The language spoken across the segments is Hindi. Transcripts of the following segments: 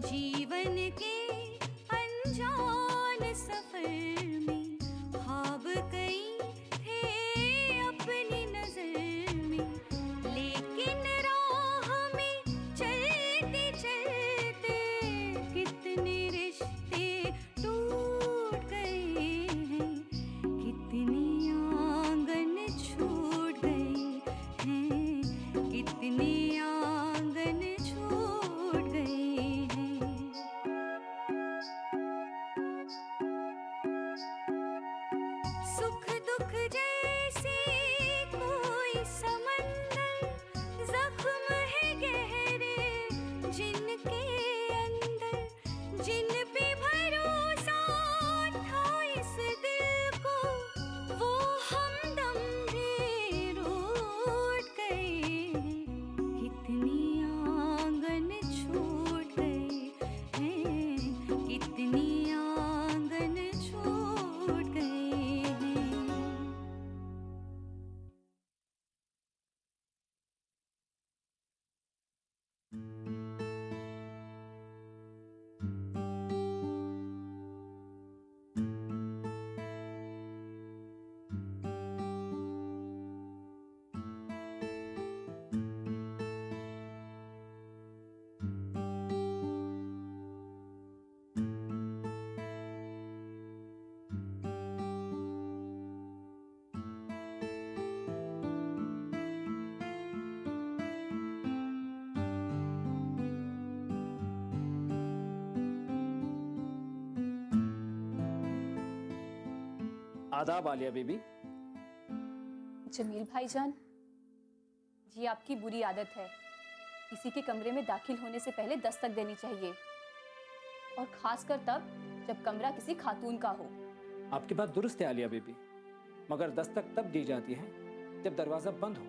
जीवन के अनजान सफर में ख्वाब कई थे अपनी नजर में, लेकिन राह में चलते चलते कितने रिश्ते टूट गए हैं, कितने आंगन छूट गए हैं, कितने आंगन छूट गए हैं। सुख दुख जैसे कोई समंदर, जख्म है गहरे जिनके अंदर, जिन पे भरोसा था इस दिल को, वो हमदम भी रूठ गए हैं, कितनी आंगन छूट गए हैं, कितनी आंगन छूट गए हैं। आदाब आलिया बीबी। जमील भाईजान, ये आपकी बुरी आदत है। किसी के कमरे में दाखिल होने से पहले दस्तक देनी चाहिए, और खासकर तब जब कमरा किसी खातून का हो। आपकी बात दुरुस्त है आलिया बीबी, मगर दस्तक तब दी जाती है जब दरवाजा बंद हो।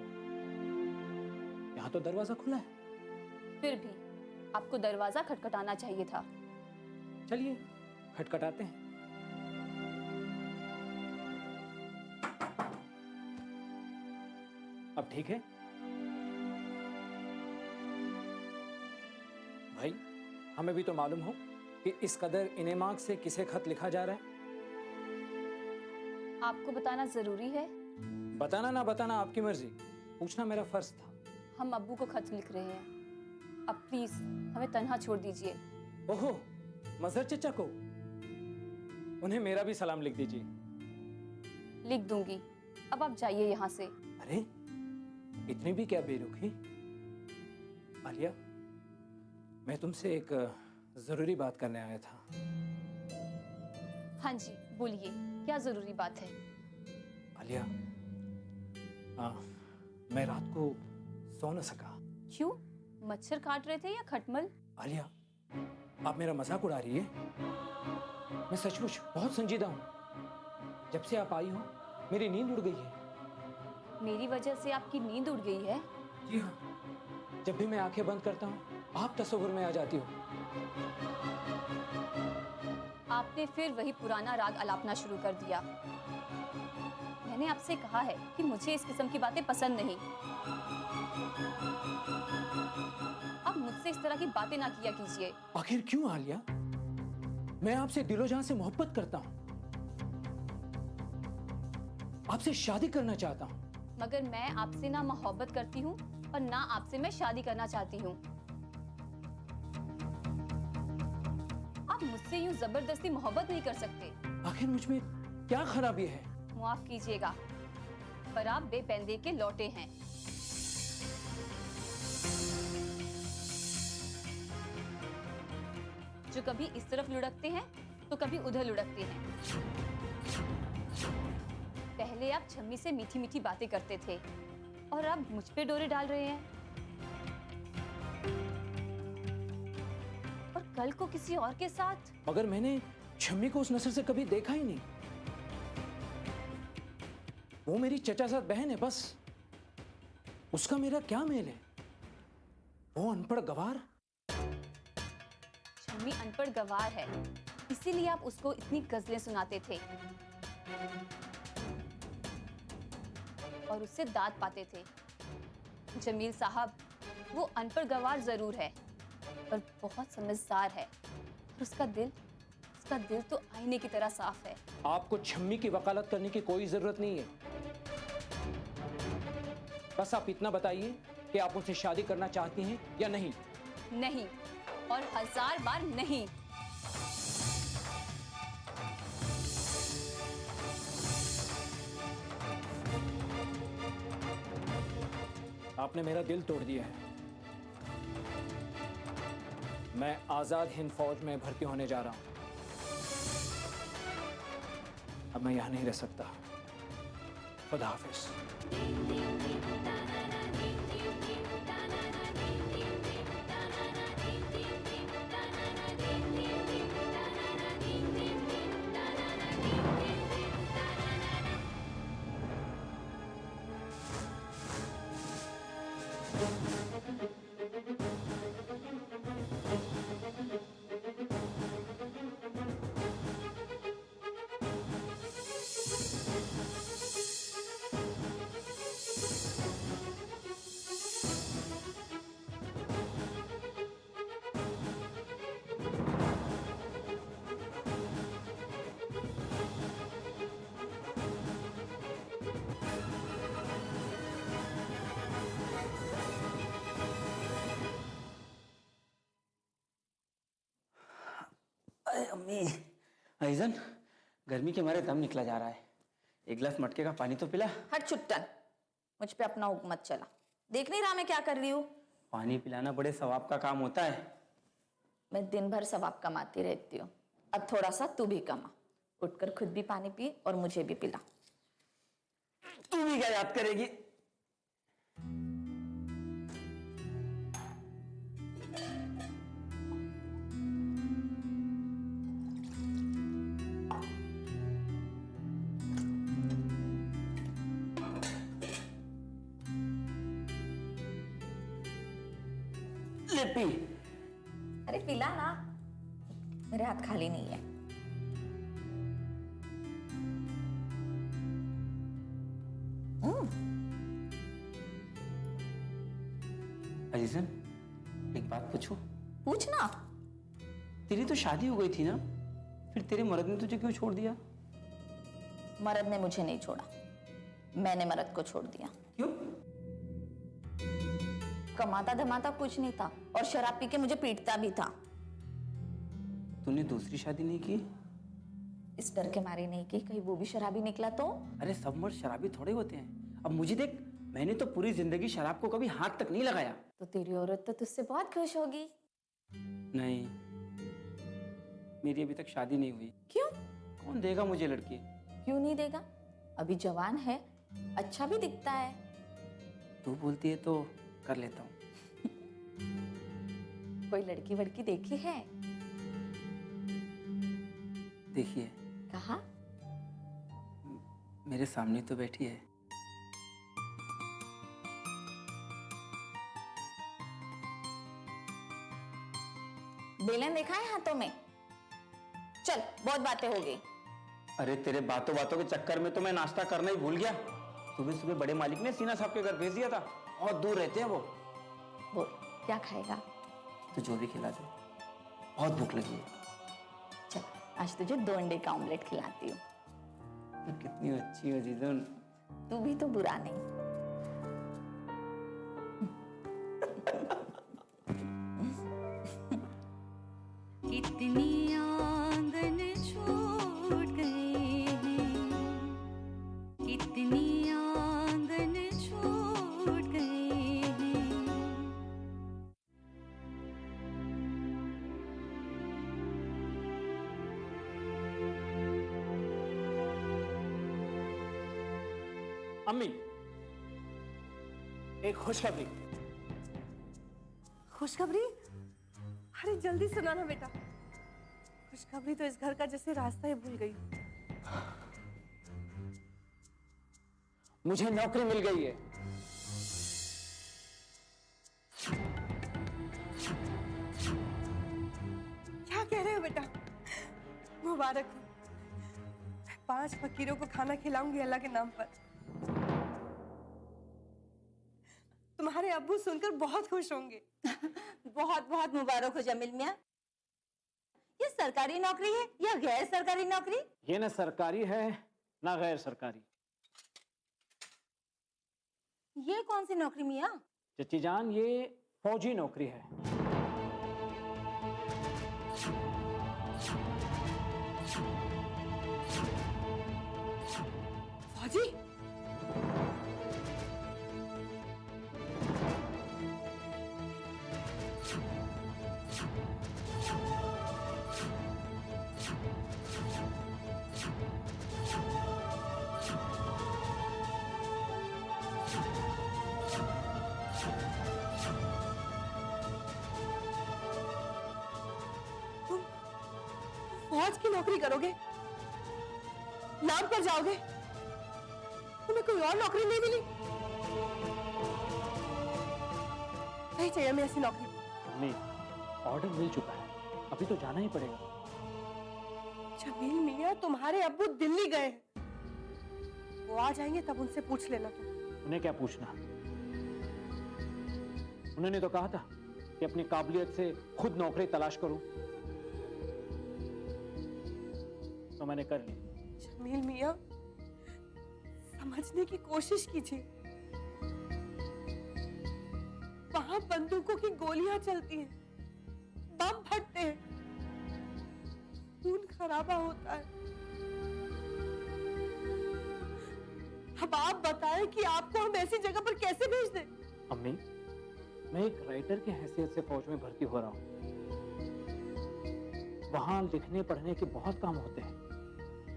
यहाँ तो दरवाजा खुला है। फिर भी आपको दरवाजा खटखटाना चाहिए था। चलिए खटखटाते हैं। अब ठीक है भाई, हमें भी तो मालूम हो कि इस कदर इनेमाक से किसे खत लिखा जा रहा है। आपको बताना जरूरी है? बताना ना बताना आपकी मर्जी, पूछना मेरा फर्ज था। हम अब्बू को खत लिख रहे हैं, अब प्लीज हमें तन्हा छोड़ दीजिए। ओहो, मजहर चचा को, उन्हें मेरा भी सलाम लिख दीजिए। लिख दूंगी, अब आप जाइए यहाँ से। अरे इतनी भी क्या बेरुखी। आलिया, मैं तुमसे एक जरूरी बात करने आया था। हाँ जी बोलिए, क्या जरूरी बात है? आलिया, मैं रात को सो न सका। क्यों? मच्छर काट रहे थे या खटमल? आलिया, आप मेरा मजाक उड़ा रही है। मैं सचमुच बहुत संजीदा हूँ। जब से आप आई हो मेरी नींद उड़ गई है। मेरी वजह से आपकी नींद उड़ गई है? जी हाँ, जब भी मैं आंखें बंद करता हूँ आप तस्वीर में आ जाती हो। आपने फिर वही पुराना राग अलापना शुरू कर दिया। मैंने आपसे कहा है कि मुझे इस किस्म की बातें पसंद नहीं। आप मुझसे इस तरह की बातें ना किया कीजिए। आखिर क्यों आलिया? मैं आपसे दिलो जान से मोहब्बत करता हूँ, आपसे शादी करना चाहता हूँ। मगर मैं आपसे ना मोहब्बत करती हूँ और ना आपसे मैं शादी करना चाहती हूँ। आप मुझसे यूं जबरदस्ती मोहब्बत नहीं कर सकते। आखिर मुझ में क्या खराबी है? माफ कीजिएगा, पर आप बेपैंदे के लौटे हैं। जो कभी इस तरफ लुढ़कते हैं तो कभी उधर लुढ़कते हैं। पहले आप छम्मी से मीठी मीठी बातें करते थे और अब मुझ पे डोरे डाल रहे हैं। और कल को किसी और के साथ। मगर मैंने छम्मी को उस नजर से कभी देखा ही नहीं। वो मेरी चचाजाद बहन है बस। उसका मेरा क्या मेल है? वो अनपढ़ गवार। छम्मी अनपढ़ गवार है, इसीलिए आप उसको इतनी गजलें सुनाते थे और उससे दाद पाते थे। जमील साहब, वो अनपढ़ गवार जरूर है, पर बहुत समझदार है। और उसका दिल तो आईने की तरह साफ है। आपको छम्मी की वकालत करने की कोई जरूरत नहीं है। बस आप इतना बताइए कि आप उनसे शादी करना चाहती हैं या नहीं। नहीं, और 1000 बार नहीं। आपने मेरा दिल तोड़ दिया है। मैं आजाद हिंद फौज में भर्ती होने जा रहा हूं। अब मैं यहां नहीं रह सकता। खुदा हाफिज। अरे अम्मी, अईजन, गर्मी के मारे दम निकला जा रहा है। एक गिलास मटके का पानी तो पिला। हट चुट्टन, मुझ पे अपना हुक्म मत चला। देख नहीं रहा मैं क्या कर रही हूँ? पानी पिलाना बड़े सवाब का काम होता है। मैं दिन भर सवाब कमाती रहती हूँ। अब थोड़ा सा तू भी कमा। उठकर खुद भी पानी पी और मुझे भी पिला। तू भी क्या याद करेगी? ले पी। अरे पिला ना, मेरे हाथ खाली नहीं है। अजीजन, एक बात पूछूं? पूछना। तेरी तो शादी हो गई थी ना, फिर तेरे मर्द ने तुझे क्यों छोड़ दिया? मर्द ने मुझे नहीं छोड़ा, मैंने मर्द को छोड़ दिया। क्यों? कमाता धमाता कुछ नहीं था और शराब पी के मुझे पीटता भी था। तूने दूसरी शादी नहीं की? इस डर के मारे नहीं की कहीं वो भी शराबी निकला तो। अरे सब मर्द शराबी थोड़े होते हैं। अब मुझे देख, मैंने तो पूरी जिंदगी शराब को कभी हाथ तक नहीं लगाया। तो तेरी औरत तो तुझसे बहुत खुश होगी। नहीं, मेरी अभी तक शादी नहीं हुई। क्यों? कौन देगा मुझे लड़की? क्यों नहीं देगा? अभी जवान है, अच्छा भी दिखता है। तू बोलती है तो कर लेता हूँ। कोई लड़की वड़की देखी है? देखिए, कहा? मेरे सामने तो बैठी है। बेलन देखा है हाथों में? चल, बहुत बातें हो गई। अरे तेरे बातों बातों के चक्कर में तो मैं नाश्ता करना ही भूल गया। सुबह सुबह बड़े मालिक ने सीना साहब के घर भेज दिया था। बहुत दूर रहते हैं वो। बोल, क्या खाएगा? तो जो भी खिला दे, बहुत भूख लगी है। चल, आज तुझे 2 अंडे का ऑमलेट खिलाती हूँ। तो कितनी अच्छी हो जीजन। तू भी तो बुरा नहीं। कितनी आंगन छूट गए हैं, कितनी आंगन छूट गए हैं। अम्मी, एक खुशखबरी। खुशखबरी? अरे जल्दी सुनाना बेटा। खुशखबरी तो इस घर का जैसे रास्ता ही भूल गई। मुझे नौकरी मिल गई है। क्या कह रहे हो बेटा? मुबारक हो। मैं 5 फकीरों को खाना खिलाऊंगी अल्लाह के नाम पर। तुम्हारे अब्बू सुनकर बहुत खुश होंगे। बहुत बहुत मुबारक हो जमील मियाँ। ये सरकारी नौकरी है या गैर सरकारी नौकरी? ये ना सरकारी है ना गैर सरकारी। ये कौन सी नौकरी मियाँ? चची जान, ये फौजी नौकरी है। फौजी? तुम फौज की नौकरी करोगे? नाम पर जाओगे? तुम्हें कोई और नौकरी नहीं मिली? नहीं चाहिए हमें ऐसी नौकरी। नहीं, ऑर्डर मिल चुका है, अभी तो जाना ही पड़ेगा। जमील मियाँ, तुम्हारे अब्बू दिल्ली गए हैं। वो आ जाएंगे तब उनसे पूछ लेना तुम। उन्हें क्या पूछना? उन्होंने तो कहा था कि अपनी काबिलियत से खुद नौकरी तलाश करूं, तो मैंने कर ली। जमील मियाँ, समझने की कोशिश कीजिए। वहां बंदूकों की गोलियां चलती हैं, बम फटते हैं, खून खराबा होता है। अब आप बताएं कि आपको हम ऐसी जगह पर कैसे भेज दें? अम्मी, मैं एक राइटर की हैसियत से फौज में भर्ती हो रहा हूँ। वहां लिखने पढ़ने के बहुत काम होते हैं,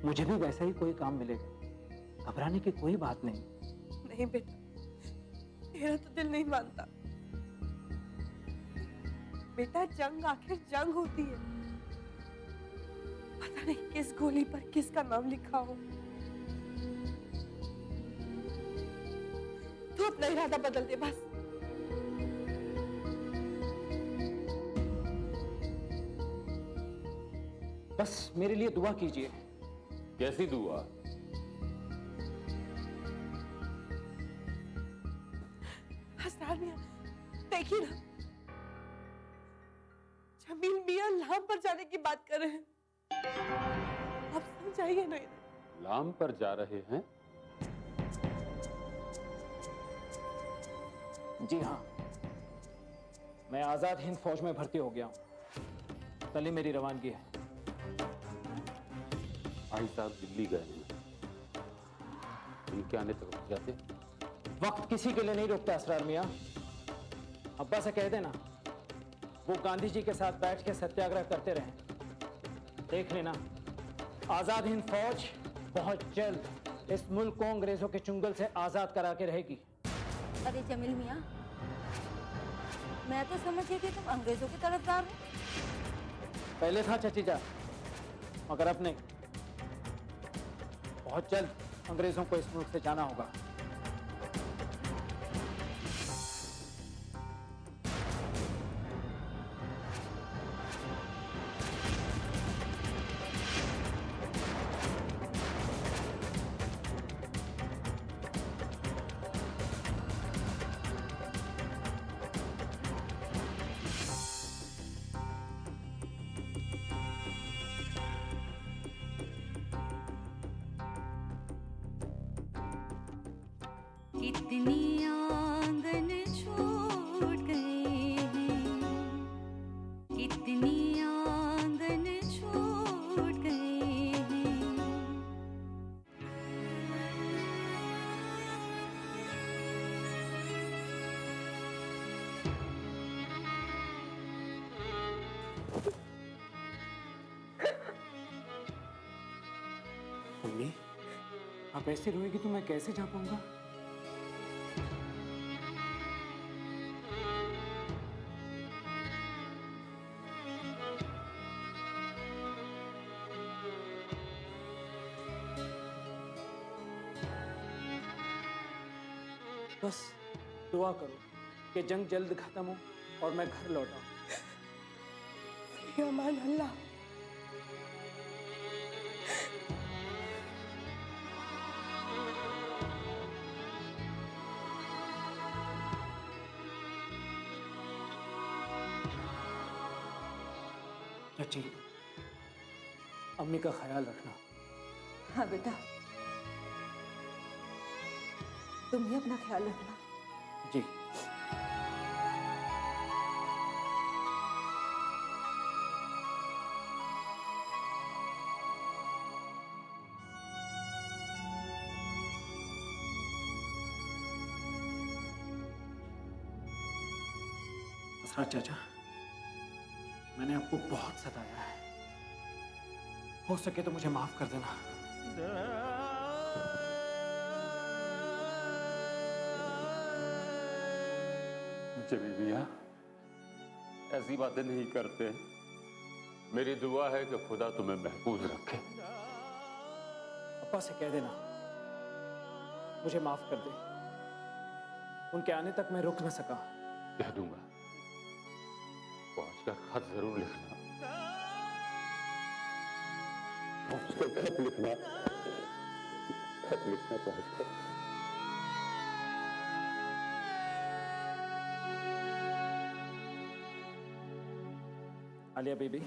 मुझे भी वैसा ही कोई काम मिलेगा, घबराने की कोई बात नहीं। नहीं बेटा, तेरा तो दिल नहीं मानता। बेटा, जंग आखिर जंग होती है, पता नहीं किस गोली पर किसका नाम लिखा हो। तो अपना इरादा बदल दे बस। बस मेरे लिए दुआ कीजिए। कैसी दुआ? हसनार मियां, देखिए ना, जमील मियां लाम पर जाने की बात कर रहे हैं। आप समझाइए ना इन्हें। लाम पर जा रहे हैं? जी हाँ, मैं आजाद हिंद फौज में भर्ती हो गया हूँ। कल ही मेरी रवानगी है। भाई साहब दिल्ली गए हैं, इनके आने तक रुक जाते। वक्त किसी के लिए नहीं रुकता असरार मियाँ। अब्बा से कह देना वो गांधी जी के साथ बैठ के सत्याग्रह करते रहे। देख लेना, आजाद हिंद फौज बहुत जल्द इस मुल्क को अंग्रेजों के चुंगल से आजाद करा के रहेगी। अरे जमील मियाँ, मैं तो समझी कि तुम अंग्रेजों की तरफदार हो। पहले था चची जा, मगर अब नहीं। बहुत जल्द अंग्रेजों को इस मुल्क से जाना होगा। कितनी आंगन छूट गए हैं, कितनी आंगन छूट गए हैं। मम्मी, आप ऐसे रोएगी तो मैं कैसे जा पाऊंगा? बस दुआ करो कि जंग जल्द खत्म हो और मैं घर लौटा। अमान अल्लाह। चाची, अम्मी का ख्याल रखना। हाँ बेटा, तुम भी अपना ख्याल रखना। जी। असराज चाचा, मैंने आपको बहुत सताया है, हो सके तो मुझे माफ कर देना। जमील मियां, ऐसी बातें नहीं करते। मेरी दुआ है कि खुदा तुम्हें महफूज रखे। अब्बा से कह देना मुझे माफ कर दे, उनके आने तक मैं रुक न सका। कह दूंगा, पहुंचकर खत जरूर लिखना। पहुंचकर खत लिखना, खत लिखना पहुंचकर। आलिया बेबी,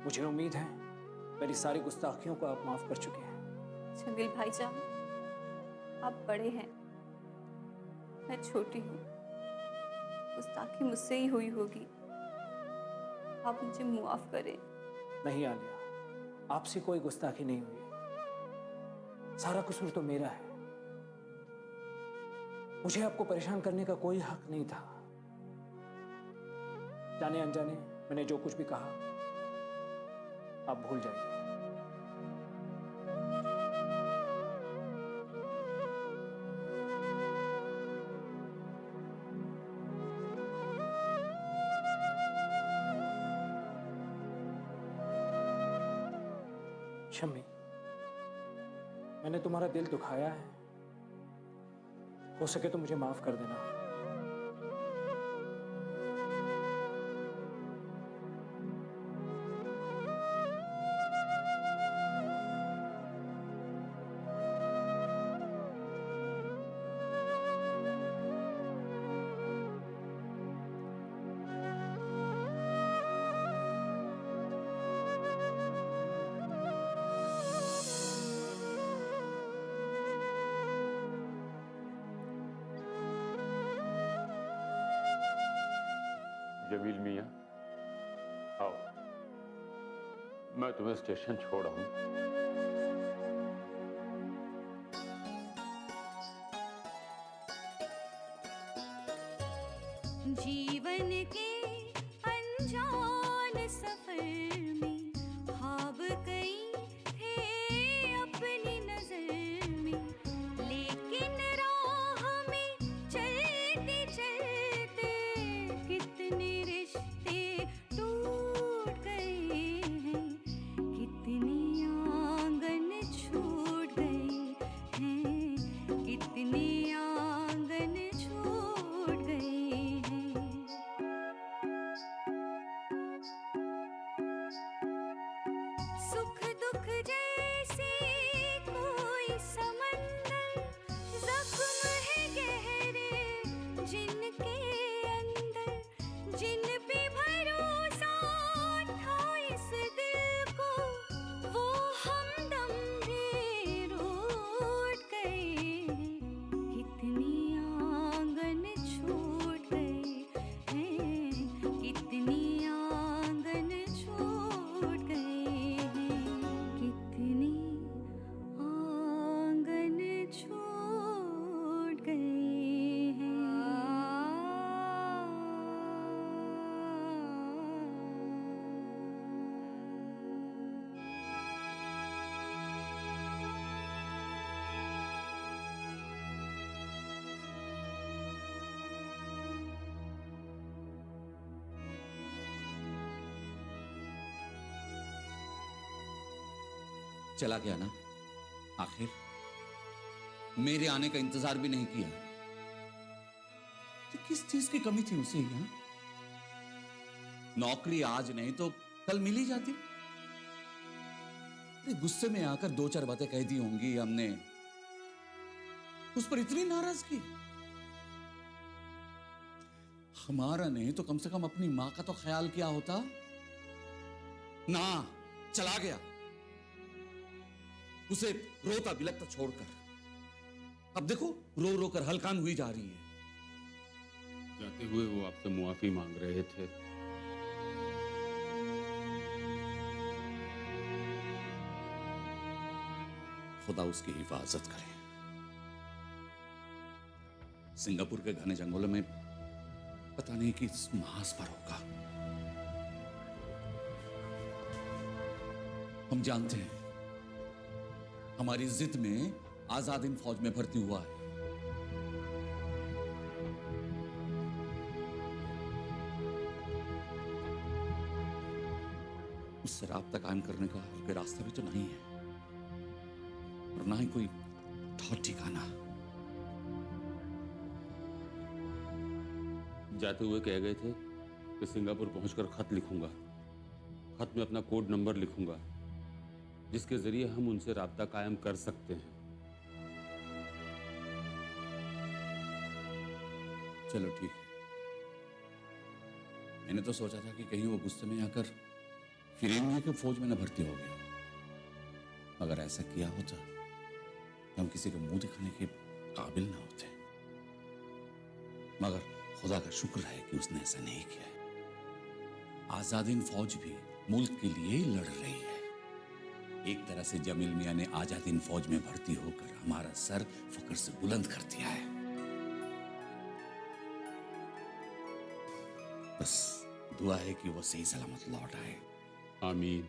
मुझे उम्मीद है मेरी सारी गुस्ताखियों को आप माफ कर चुके हैं। जमील भाईजान, आप बड़े हैं, मैं छोटी हूँ, गुस्ताखी मुझसे ही हुई होगी, आप मुझे मुआफ करें। नहीं आलिया, आपसे कोई गुस्ताखी नहीं हुई, सारा कसूर तो मेरा है। मुझे आपको परेशान करने का कोई हक नहीं था। जाने अनजाने मैंने जो कुछ भी कहा आप भूल जाइए। शम्मी, मैंने तुम्हारा दिल दुखाया है, हो सके तो मुझे माफ कर देना। जमील मियां, आओ, मैं तुम्हें स्टेशन छोड़ आऊं। जीवन के अनजान सफर में ख्वाब कई थे अपनी नजर में, लेकिन राह में चलते चलते कितने रिश्ते टूट गए हैं, कितनी आंगन छूट गए हैं, कितनी आंगन छूट गए हैं। सुख दुख जैसे कोई समंदर, जख्म है गहरे जिनके अंदर, जिन पे भरोसा था इस दिल को, वो हमदम भी रूठ गए। कितनी आंगन छूट गए हैं, कितनी आंगन छूट गए हैं, कितनी आंगन छूट गए हैं। चला गया ना आखिर, मेरे आने का इंतजार भी नहीं किया। तो किस चीज की कमी थी उसे यहाँ? नौकरी आज नहीं तो कल मिल ही जाती। अरे गुस्से में आकर दो चार बातें कह दी होंगी हमने, उस पर इतनी नाराजगी। हमारा नहीं तो कम से कम अपनी मां का तो ख्याल किया होता। ना, चला गया, उसे रोता बिलखता छोड़कर। अब देखो रो रो कर हलकान हुई जा रही है। जाते हुए वो आपसे मुआफी मांग रहे थे। खुदा उसकी हिफाजत करे। सिंगापुर के घने जंगलों में पता नहीं किस महाज पर होगा। हम जानते हैं हमारी जिद में आजाद हिंद फौज में भर्ती हुआ है। उससे राब्ता कायम करने का कोई रास्ता भी तो नहीं है और ना ही कोई ठौर ठिकाना। जाते हुए कह गए थे कि सिंगापुर पहुंचकर खत लिखूंगा, खत में अपना कोड नंबर लिखूंगा जिसके जरिए हम उनसे राब्ता कायम कर सकते हैं। चलो ठीक है। मैंने तो सोचा था कि कहीं वो गुस्से में आकर फिर इंडिया की फौज में न भर्ती हो गया। अगर ऐसा किया होता तो हम किसी को मुंह दिखाने के काबिल ना होते। मगर खुदा का शुक्र है कि उसने ऐसा नहीं किया। आजाद हिंद फौज भी मुल्क के लिए ही लड़ रही है। एक तरह से जमील मियां ने आजाद हिंद फौज में भर्ती होकर हमारा सर फक्र से बुलंद कर दिया है। बस दुआ है कि वो सही सलामत लौट आए। आमीन।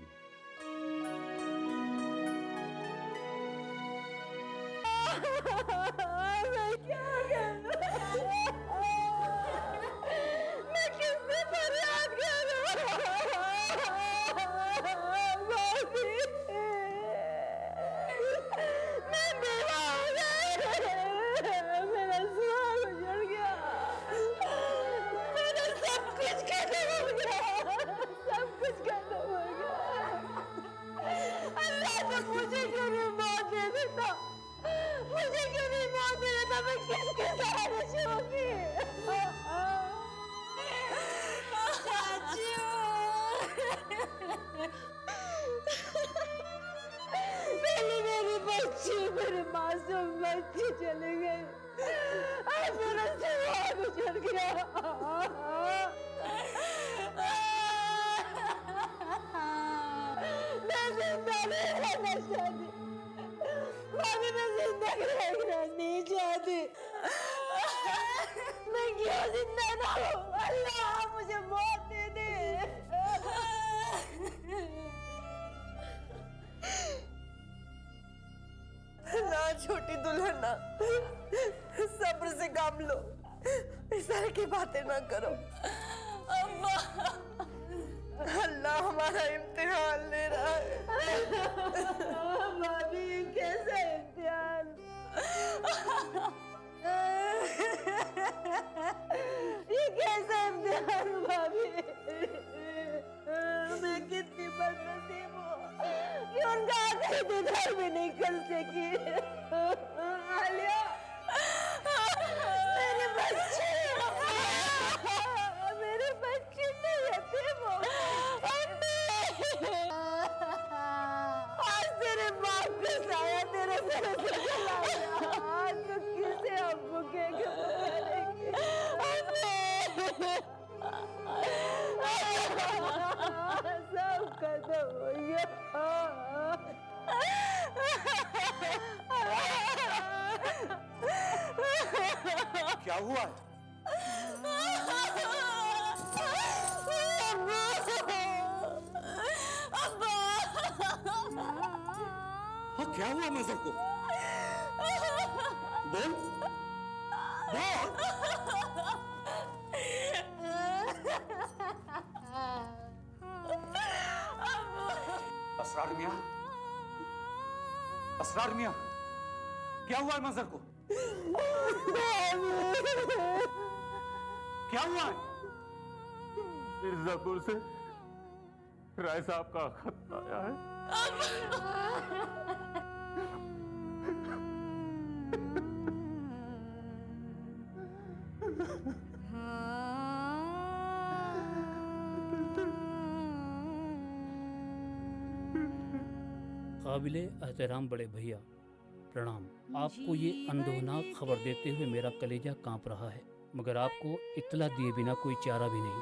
मैं क्या करूं? मैं किससे फरियाद करूं? भाभी, मैं बेवा हो गई। मेरा सुहाग उजड़ गया। मेरा सब कुछ खत्म हो गया। सब कुछ खत्म हो गया। अल्लाह तो मुझे क्यों नहीं मौत दे देता? मुझे क्यों नहीं मौत दे देता? मैं किसके सहारे सोऊंगी? पहले मेरी बच्ची, मेरे मासूम बच्ची चली गई। अब मेरा सुहाग उजड़ गया। मैं जिंदा नहीं रहना चाहती। भाभी, मैं जिंदा रहना नहीं चाहती। मैं क्यों जिंदा ना हूँ? अल्लाह मुझे मौत दे दे। ना छोटी दुल्हन, सब्र से काम लो। इस तरह की बातें ना करो। अम्मा, अल्लाह हमारा इम्तिहान ले रहा है। भाभी, कैसा इम्तिहान? ये कैसा इम्तिहान भाभी? मैं कितनी बदनसीब हूँ कि उनका आखिरी दीदार भी नहीं कर सकी। आलिया, मेरी बच्ची, मेरी बच्ची तो यतीम हो गई। आज तेरे बाप का साया तेरे सर से चला गया। आज तो किसे अब्बू कह के पुकारेंगे? सब खत्म हो गया। क्या हुआ? हाँ, क्या हुआ मजहर को? बोल बोल। असरार मियां, असरार मियां, क्या हुआ है मजहर को? क्या हुआ है? मिर्जापुर से राय साहब का खत आया है। काबिले एहतराम बड़े भैया, प्रणाम। आपको ये अंदोनाक खबर देते हुए मेरा कलेजा कांप रहा है, मगर आपको इत्तला दिए बिना कोई चारा भी नहीं,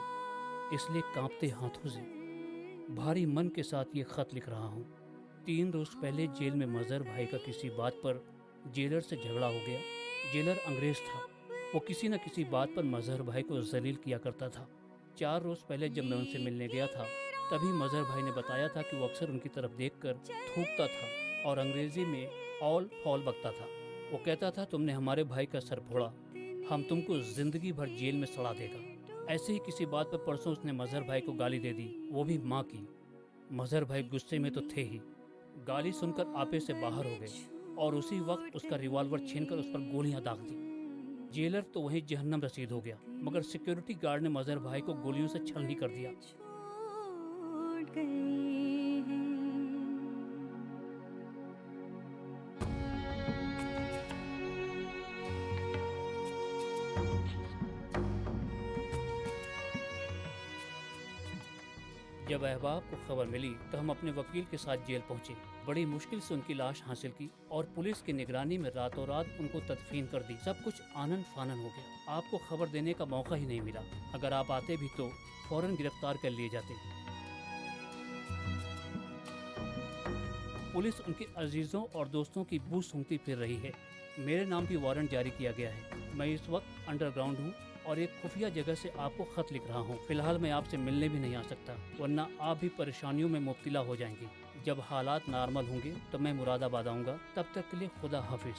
इसलिए कांपते हाथों से भारी मन के साथ ये खत लिख रहा हूँ। 3 रोज पहले जेल में मजहर भाई का किसी बात पर जेलर से झगड़ा हो गया। जेलर अंग्रेज था, वो किसी न किसी बात पर मजहर भाई को जलील किया करता था। 4 रोज पहले जब मैं उनसे मिलने गया था, तभी मजहर भाई ने बताया था कि वो अक्सर उनकी तरफ देखकर थूकता था और अंग्रेजी में ऑल फॉल बकता था। वो कहता था, तुमने हमारे भाई का सर फोड़ा, हम तुमको जिंदगी भर जेल में सड़ा देगा। ऐसे ही किसी बात पर परसों उसने मजहर भाई को गाली दे दी, वो भी माँ की। मजहर भाई गुस्से में तो थे ही, गाली सुनकर आपे से बाहर हो गए और उसी वक्त उसका रिवॉल्वर छीनकर उस पर गोलियां दाग दी। जेलर तो वहीं जहन्नम रसीद हो गया, मगर सिक्योरिटी गार्ड ने मजहर भाई को गोलियों से छलनी कर दिया। छूट गए हैं। जब अहबाब को खबर मिली तो हम अपने वकील के साथ जेल पहुंचे। बड़ी मुश्किल से उनकी लाश हासिल की और पुलिस की निगरानी में रातों रात उनको तदफीन कर दी। सब कुछ आनन फानन हो गया। आपको खबर देने का मौका ही नहीं मिला। अगर आप आते भी तो फौरन गिरफ्तार कर लिए जाते। पुलिस उनके अजीजों और दोस्तों की बू सूंघती फिर रही है। मेरे नाम भी वारंट जारी किया गया है। मैं इस वक्त अंडरग्राउंड हूँ और एक खुफिया जगह से आपको खत लिख रहा हूँ। फिलहाल मैं आपसे मिलने भी नहीं आ सकता, वरना आप भी परेशानियों में मुब्तला हो जाएंगे। जब हालात नॉर्मल होंगे तो मैं मुरादाबाद आऊँगा। तब तक के लिए खुदा हाफिज।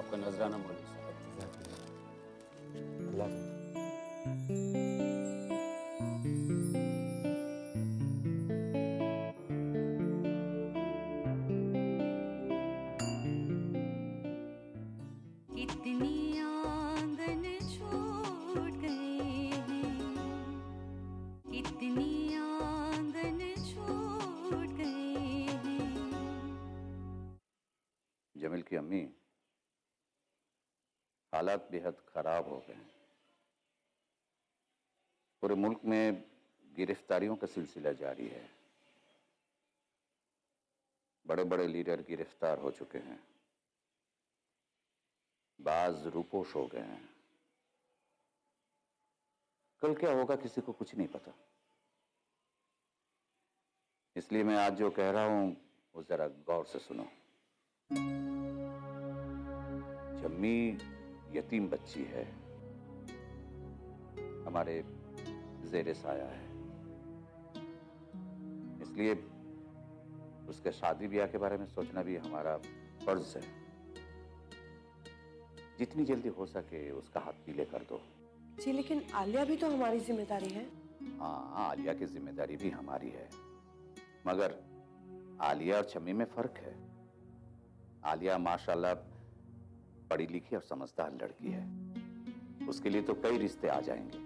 आपका नजराना मौलवी साहब। अल्लाह कितनी आंगन छूट गए हैं, कितनी आंगन छूट गए हैं। की अम्मी, हालात बेहद खराब हो गए हैं। पूरे मुल्क में गिरफ्तारियों का सिलसिला जारी है। बड़े बड़े लीडर गिरफ्तार हो चुके हैं, बाज रूपोश हो गए हैं। कल क्या होगा किसी को कुछ नहीं पता। इसलिए मैं आज जो कह रहा हूं वो जरा गौर से सुनो। जम्मी यतीम बच्ची है, हमारे ज़ेरे साया है। इसलिए उसके शादी ब्याह के बारे में सोचना भी हमारा फर्ज है। जितनी जल्दी हो सके उसका हाथ पीले कर दो। जी लेकिन आलिया भी तो हमारी जिम्मेदारी है। हाँ, आलिया की जिम्मेदारी भी हमारी है, मगर आलिया और शम्मी में फर्क है। आलिया माशाल्लाह पढ़ी लिखी और समझदार लड़की है, उसके लिए तो कई रिश्ते आ जाएंगे।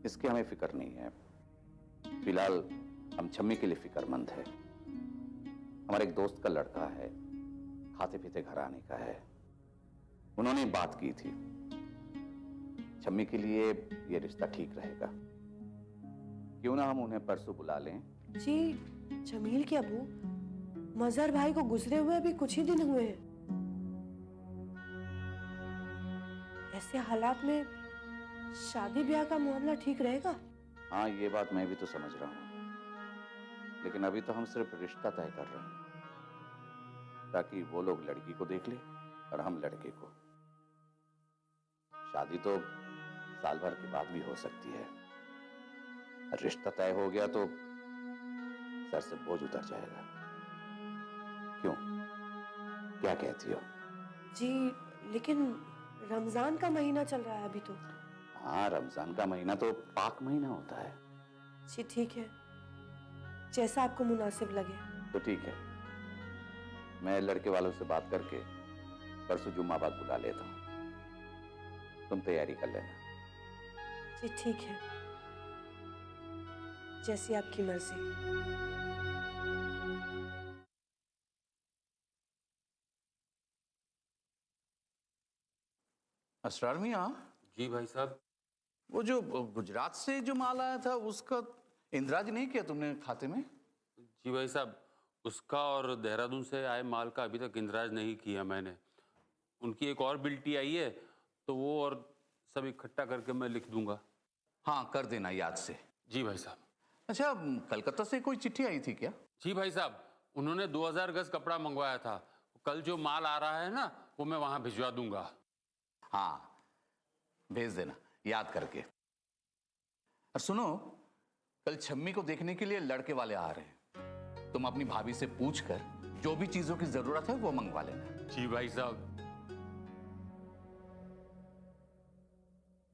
इसकी हमें फिक्र नहीं है। फिलहाल हम शम्मी के लिए फिक्रमंद है। हमारे एक दोस्त का लड़का है, खाते पीते घर आने का है। उन्होंने बात की थी, शम्मी के लिए यह रिश्ता ठीक रहेगा। क्यों ना हम उन्हें परसों बुला लें। जी जमील के अबू, मजहर भाई को गुजरे हुए अभी कुछ ही दिन हुए हैं। ऐसे हालात में शादी ब्याह का मामला ठीक रहेगा? हाँ, ये बात मैं भी तो समझ रहा हूं, लेकिन अभी तो हम सिर्फ रिश्ता तय कर रहे हैं, ताकि वो लोग लड़की को देख ले और हम लड़के को। शादी तो साल भर के बाद भी हो सकती है। रिश्ता तय हो गया तो सर से बोझ उतर जाएगा। क्यों, क्या कहती हो? जी लेकिन रमजान का महीना चल रहा है अभी तो। हाँ, रमजान का महीना तो पाक महीना होता है। जी ठीक है, जैसा आपको मुनासिब लगे। तो ठीक है, मैं लड़के वालों से बात करके परसों जुम्मा बाद बुला लेता हूँ। तुम तैयारी कर लेना। जी ठीक है, जैसी आपकी मर्जी। असरार मियां। जी भाई साहब। वो जो गुजरात से जो माल आया था उसका इंदराज नहीं किया तुमने खाते में? जी भाई साहब, उसका और देहरादून से आए माल का अभी तक इंदराज नहीं किया मैंने। उनकी एक और बिल्टी आई है तो वो और सब इकट्ठा करके मैं लिख दूंगा। हाँ, कर देना याद से। जी भाई साहब। अच्छा, कलकत्ता से कोई चिट्ठी आई थी क्या? जी भाई साहब, उन्होंने 2000 गज कपड़ा मंगवाया था। कल जो माल आ रहा है ना, वो मैं वहां भिजवा दूंगा। हाँ, भेज देना याद करके। और सुनो, कल शम्मी को देखने के लिए लड़के वाले आ रहे हैं। तुम अपनी भाभी से पूछकर जो भी चीजों की जरूरत है वो मंगवा लेना। जी भाई साहब।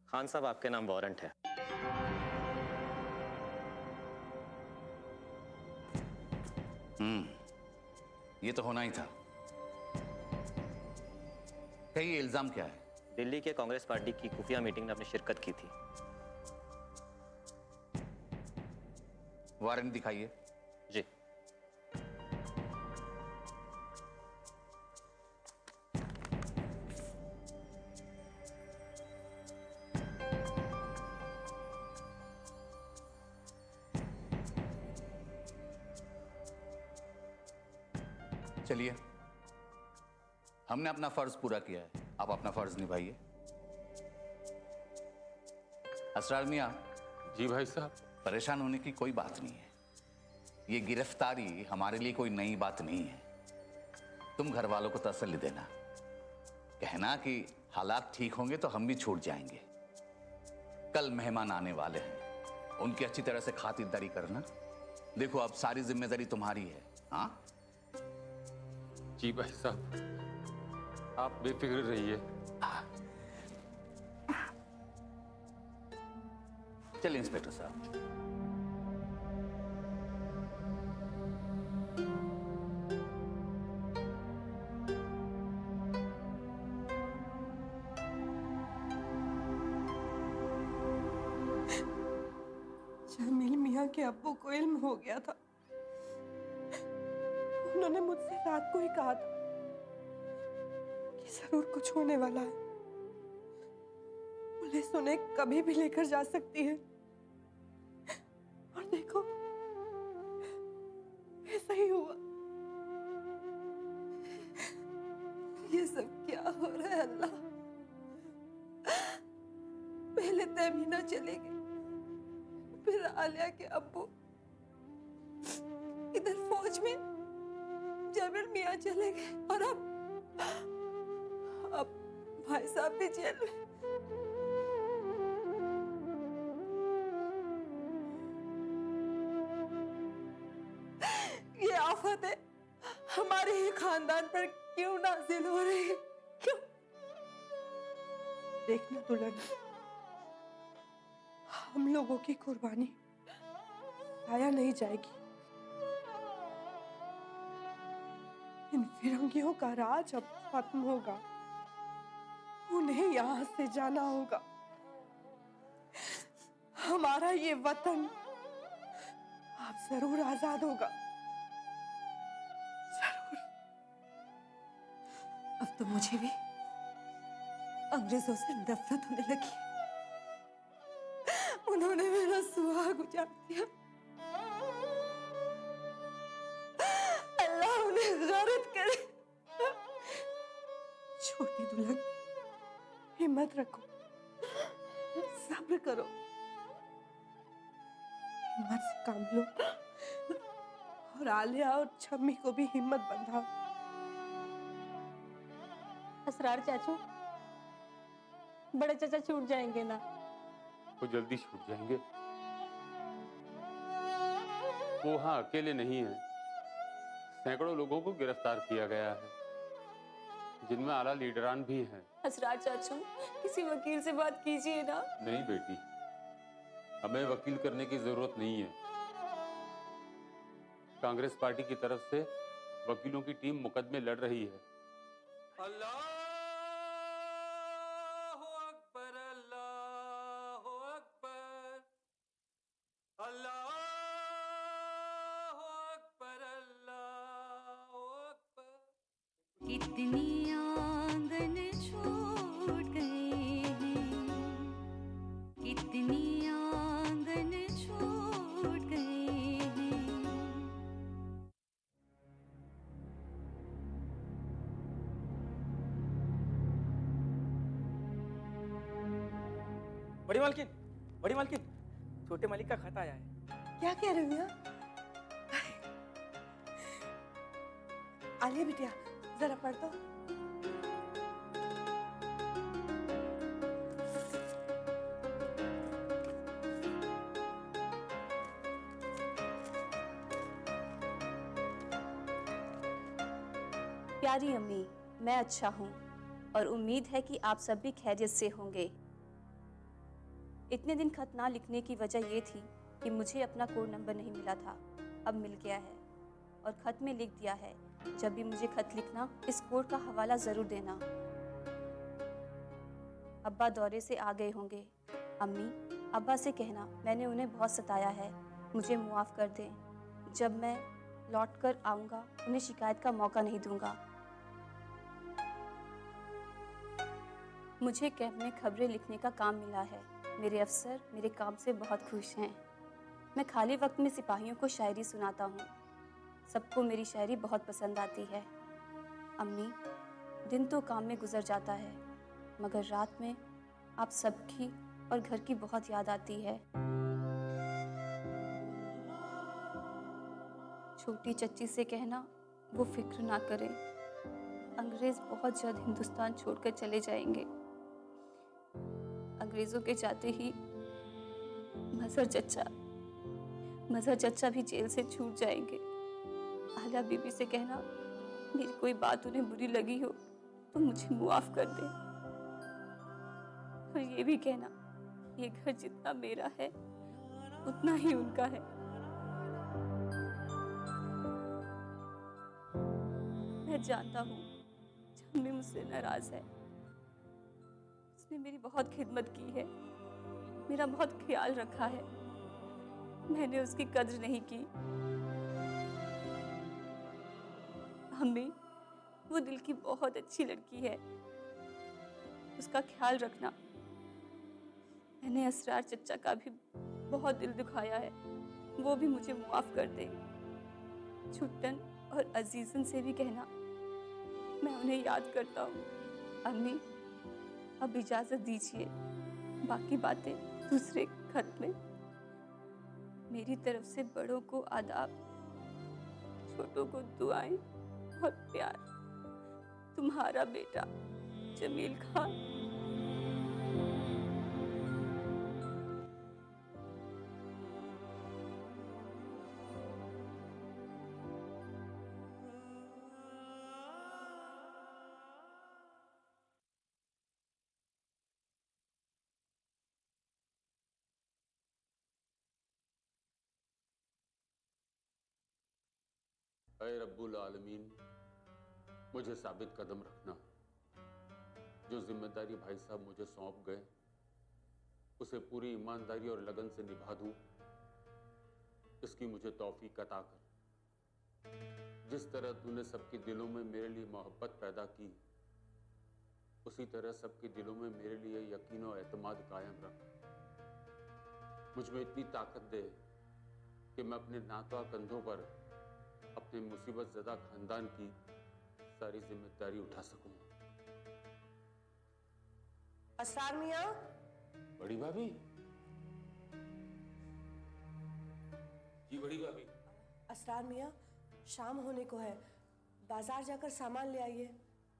खान साहब, आपके नाम वारंट है। ये तो होना ही था। कहीं इल्जाम क्या है? दिल्ली के कांग्रेस पार्टी की खुफिया मीटिंग में आपने शिरकत की थी। वारंट दिखाइए। जी। चलिए, हमने अपना फर्ज पूरा किया है, आप अपना फर्ज निभाइए। असरार मियां। जी भाई साहब। परेशान होने की कोई बात नहीं है। ये गिरफ्तारी हमारे लिए कोई नई बात नहीं है। तुम घर वालों को तसल्ली देना, कहना कि हालात ठीक होंगे तो हम भी छूट जाएंगे। कल मेहमान आने वाले हैं, उनकी अच्छी तरह से खातिरदारी करना। देखो, अब सारी जिम्मेदारी तुम्हारी है। हाँ जी भाई साहब, आप बेफिक्र रहिए। चलिए इंस्पेक्टर साहब। जमील मियाँ के अब्बू को इल्म हो गया था। उन्होंने मुझसे रात को ही कहा था जरूर कुछ होने वाला है। पुलिस उन्हें कभी भी लेकर जा सकती है। और देखो, ऐसा ही हुआ। ये सब क्या हो रहा है अल्लाह? पहले तहमीना चले गए, फिर आलिया के अब्बू, इधर फौज में जमील मियाँ चले गए, और अब भाई साहब भी जेल में। ये आफतें हमारे ही खानदान पर क्यों नाजिल हो रही है? क्यों? देखना दुल्हन, हम लोगों की कुर्बानी आया नहीं जाएगी। इन फिरंगियों का राज अब खत्म होगा। उन्हें यहाँ से जाना होगा। हमारा ये वतन अब जरूर आजाद होगा, जरूर। अब तो मुझे भी अंग्रेजों से नफरत होने लगी। उन्होंने मेरा सुहाग उजाड़ दिया। अल्लाह उन्हें गारत करे। छोटी दुल्हन, हिम्मत रखो, सब्र करो, हिम्मत से काम लो, और आलिया और छम्मी को भी हिम्मत बंधाओ। असरार चाचू, बड़े चाचा छूट जाएंगे ना? वो जल्दी छूट जाएंगे। वो हाँ अकेले नहीं है, सैकड़ों लोगों को गिरफ्तार किया गया है, जिनमें आला लीडरान भी हैं। असरार चाचू, किसी वकील से बात कीजिए ना। नहीं बेटी, हमें वकील करने की जरूरत नहीं है। कांग्रेस पार्टी की तरफ से वकीलों की टीम मुकदमे लड़ रही है। अल्लाह अकबर, अल्लाह अकबर, अल्लाह अकबर, अल्लाह अकबर। कितनी आंगन छूट गए हैं, कितनी आंगन छूट गए हैं। बड़ी मालकिन, बड़ी मालकिन, छोटे मालिक का खत आया है। क्या कह रहे हो मियां? आलिया बिटिया, जरा पढ़ दो। प्यारी अम्मी, मैं अच्छा हूँ और उम्मीद है कि आप सब भी खैरियत से होंगे। इतने दिन खत ना लिखने की वजह ये थी कि मुझे अपना कोड नंबर नहीं मिला था, अब मिल गया है और खत में लिख दिया है, जब भी मुझे खत लिखना इस कोड का हवाला ज़रूर देना। अब्बा दौरे से आ गए होंगे। अम्मी, अब्बा से कहना मैंने उन्हें बहुत सताया है, मुझे मुआफ़ कर दें। जब मैं लौट कर आऊँगा उन्हें शिकायत का मौका नहीं दूँगा। मुझे कैंप में खबरें लिखने का काम मिला है। मेरे अफसर मेरे काम से बहुत खुश हैं। मैं खाली वक्त में सिपाहियों को शायरी सुनाता हूँ। सबको मेरी शायरी बहुत पसंद आती है। अम्मी, दिन तो काम में गुजर जाता है, मगर रात में आप सबकी और घर की बहुत याद आती है। छोटी चच्ची से कहना वो फिक्र ना करें, अंग्रेज बहुत जल्द हिंदुस्तान छोड़कर चले जाएंगे। अंग्रेजों के जाते ही मजहर चच्चा भी जेल से छूट जाएंगे। आलिया बीबी से कहना मेरी कोई बात उन्हें बुरी लगी हो तो मुझे मुआफ कर दे, और ये भी कहना ये घर जितना मेरा है उतना ही उनका है। मैं जानता हूँ छम्मी मुझसे नाराज है। उसने मेरी बहुत खिदमत की है, मेरा बहुत ख्याल रखा है, मैंने उसकी कद्र नहीं की। अम्मी, वो दिल की बहुत अच्छी लड़की है, उसका ख्याल रखना। मैंने असरार चचा का भी बहुत दिल दुखाया है, वो भी मुझे मुआफ कर दे। छुट्टन और अजीजन से भी कहना मैं उन्हें याद करता हूँ। अम्मी, अब इजाज़त दीजिए, बाकी बातें दूसरे खत में। मेरी तरफ से बड़ों को आदाब, छोटों को दुआएं और प्यार। तुम्हारा बेटा जमील खान। ऐ रब्बुल आलमीन, मुझे साबित कदम रखना। जो जिम्मेदारी भाई साहब मुझे सौंप गए उसे पूरी ईमानदारी और लगन से निभा दूं, इसकी मुझे तौफीक अता कर। जिस तरह तूने सबके दिलों में मेरे लिए मोहब्बत पैदा की, उसी तरह सबके दिलों में मेरे लिए यकीन और एतमाद कायम रख। मुझ में इतनी ताकत दे कि मैं अपने नाता कंधों पर अपने मुसीबत ज़दा खानदान की सारी जिम्मेदारी उठा सकूं। असरार मियाँ। बड़ी भाभी। जी बड़ी भाभी। असरार मियाँ, शाम होने को है, बाजार जाकर सामान ले आइए।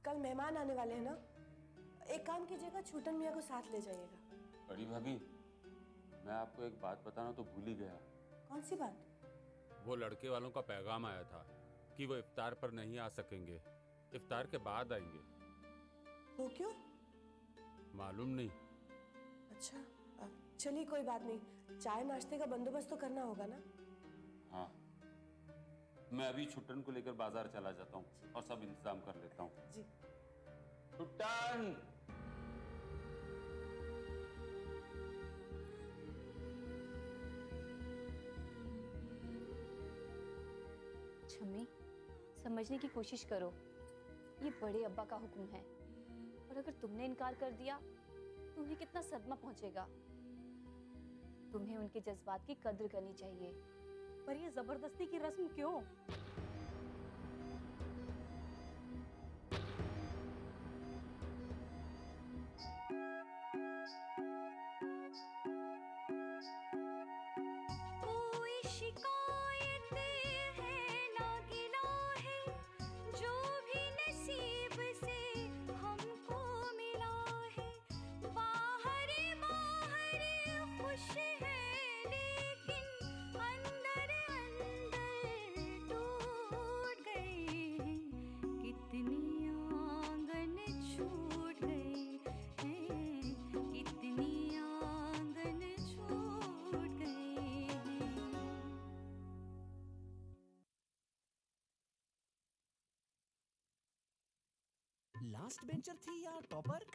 कल मेहमान आने वाले हैं ना। एक काम कीजिएगा, छूटन मियाँ को साथ ले जाइएगा। बड़ी भाभी, मैं आपको एक बात बताना तो भूल ही गया। कौन सी बात? वो लड़के वालों का पैगाम आया था कि वो इफ्तार पर नहीं आ सकेंगे, इफ्तार के बाद आएंगे। वो क्यों? मालूम नहीं। अच्छा, चलिए कोई बात नहीं, चाय नाश्ते का बंदोबस्त तो करना होगा ना। हाँ, मैं अभी छुट्टन को लेकर बाजार चला जाता हूँ और सब इंतजाम कर लेता हूँ। जी। छुट्टन। छम्मी, समझने की कोशिश करो, ये बड़े अब्बा का हुक्म है, और अगर तुमने इनकार कर दिया तो उन्हें कितना सदमा पहुंचेगा। तुम्हें उनके जज्बात की कद्र करनी चाहिए। पर ये जबरदस्ती की रस्म क्यों? कोई शिकायत है ना गिला है, जो भी नसीब से हमको मिला है। बाहर बाहर खुश है लेकिन अंदर अंदर टूट गए हैं। कितनी आंगन छूट गए हैं, कितनी आंगन छूट गए हैं। लास्ट बेंचर थी या टॉपर?